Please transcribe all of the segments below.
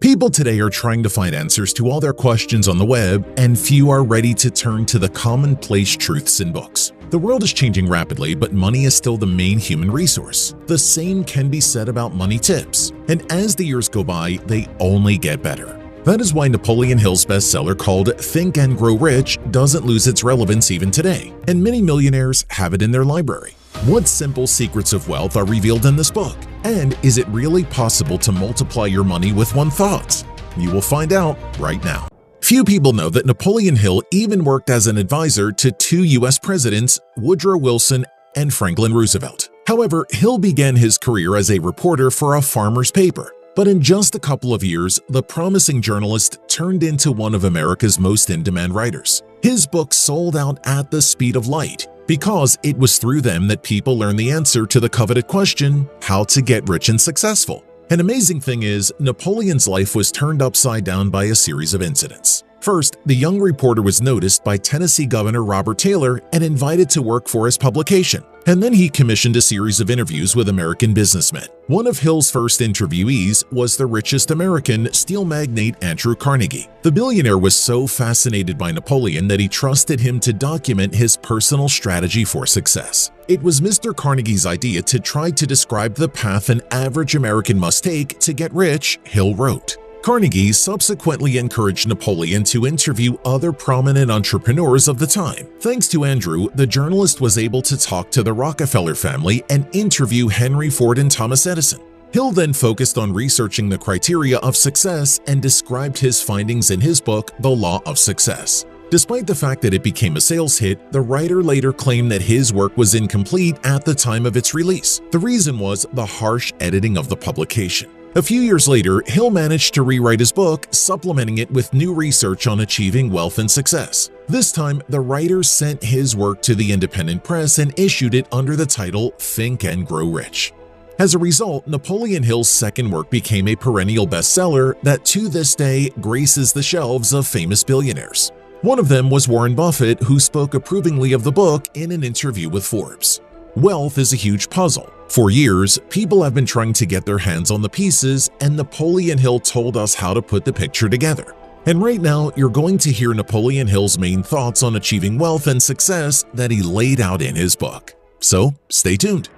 People today are trying to find answers to all their questions on the web, and few are ready to turn to the commonplace truths in books. The world is changing rapidly, but money is still the main human resource. The same can be said about money tips, and as the years go by, they only get better. That is why Napoleon Hill's bestseller called Think and Grow Rich doesn't lose its relevance even today, and many millionaires have it in their library. What simple secrets of wealth are revealed in this book? And is it really possible to multiply your money with one thought? You will find out right now. Few people know that Napoleon Hill even worked as an advisor to two U.S. presidents, Woodrow Wilson and Franklin Roosevelt. However, Hill began his career as a reporter for a farmer's paper. But in just a couple of years, the promising journalist turned into one of America's most in-demand writers. His books sold out at the speed of light because it was through them that people learned the answer to the coveted question, how to get rich and successful. An amazing thing is, Napoleon's life was turned upside down by a series of incidents. First, the young reporter was noticed by Tennessee Governor Robert Taylor and invited to work for his publication. And then he commissioned a series of interviews with American businessmen. One of Hill's first interviewees was the richest American, steel magnate Andrew Carnegie. The billionaire was so fascinated by Napoleon that he trusted him to document his personal strategy for success. It was Mr. Carnegie's idea to try to describe the path an average American must take to get rich, Hill wrote. Carnegie subsequently encouraged Napoleon to interview other prominent entrepreneurs of the time. Thanks to Andrew, the journalist was able to talk to the Rockefeller family and interview Henry Ford and Thomas Edison. Hill then focused on researching the criteria of success and described his findings in his book, The Law of Success. Despite the fact that it became a sales hit, the writer later claimed that his work was incomplete at the time of its release. The reason was the harsh editing of the publication. A few years later, Hill managed to rewrite his book, supplementing it with new research on achieving wealth and success. This time, the writer sent his work to the independent press and issued it under the title Think and Grow Rich. As a result, Napoleon Hill's second work became a perennial bestseller that to this day graces the shelves of famous billionaires. One of them was Warren Buffett, who spoke approvingly of the book in an interview with Forbes. Wealth is a huge puzzle. For years, people have been trying to get their hands on the pieces, and Napoleon Hill told us how to put the picture together. And right now, you're going to hear Napoleon Hill's main thoughts on achieving wealth and success that he laid out in his book. So, stay tuned.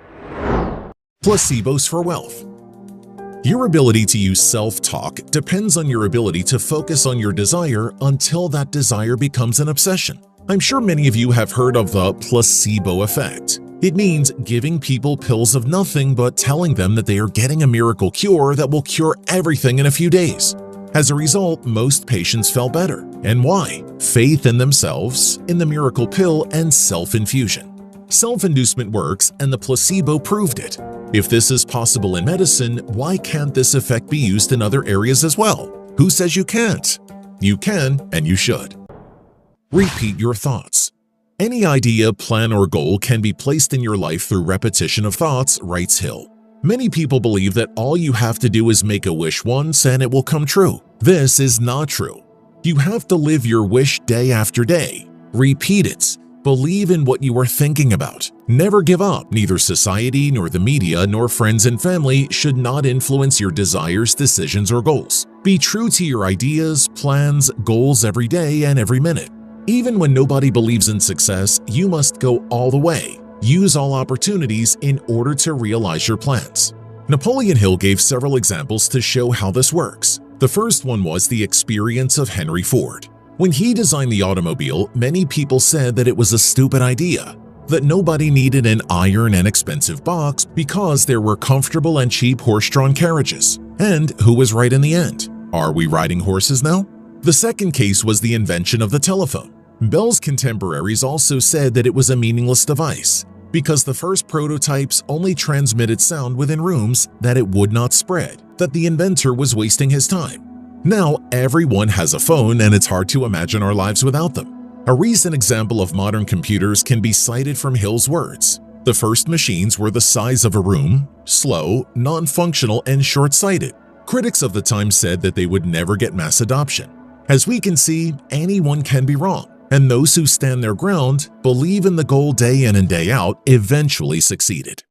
Placebos for wealth. Your ability to use self-talk depends on your ability to focus on your desire until that desire becomes an obsession. I'm sure many of you have heard of the placebo effect. It means giving people pills of nothing but telling them that they are getting a miracle cure that will cure everything in a few days. As a result, most patients felt better. And why? Faith in themselves, in the miracle pill, and self-infusion. Self-inducement works, and the placebo proved it. If this is possible in medicine, why can't this effect be used in other areas as well? Who says you can't? You can, and you should. Repeat your thoughts. Any idea, plan, or goal can be placed in your life through repetition of thoughts, writes Hill. Many people believe that all you have to do is make a wish once and it will come true. This is not true. You have to live your wish day after day. Repeat it. Believe in what you are thinking about. Never give up. Neither society, nor the media, nor friends and family should not influence your desires, decisions, or goals. Be true to your ideas, plans, goals every day and every minute. Even when nobody believes in success, you must go all the way. Use all opportunities in order to realize your plans. Napoleon Hill gave several examples to show how this works. The first one was the experience of Henry Ford. When he designed the automobile, many people said that it was a stupid idea, that nobody needed an iron and expensive box because there were comfortable and cheap horse-drawn carriages. And who was right in the end? Are we riding horses now? The second case was the invention of the telephone. Bell's contemporaries also said that it was a meaningless device because the first prototypes only transmitted sound within rooms, that it would not spread, that the inventor was wasting his time. Now, everyone has a phone and it's hard to imagine our lives without them. A recent example of modern computers can be cited from Hill's words. The first machines were the size of a room, slow, non-functional, and short-sighted. Critics of the time said that they would never get mass adoption. As we can see, anyone can be wrong, and those who stand their ground, believe in the goal day in and day out, eventually succeeded.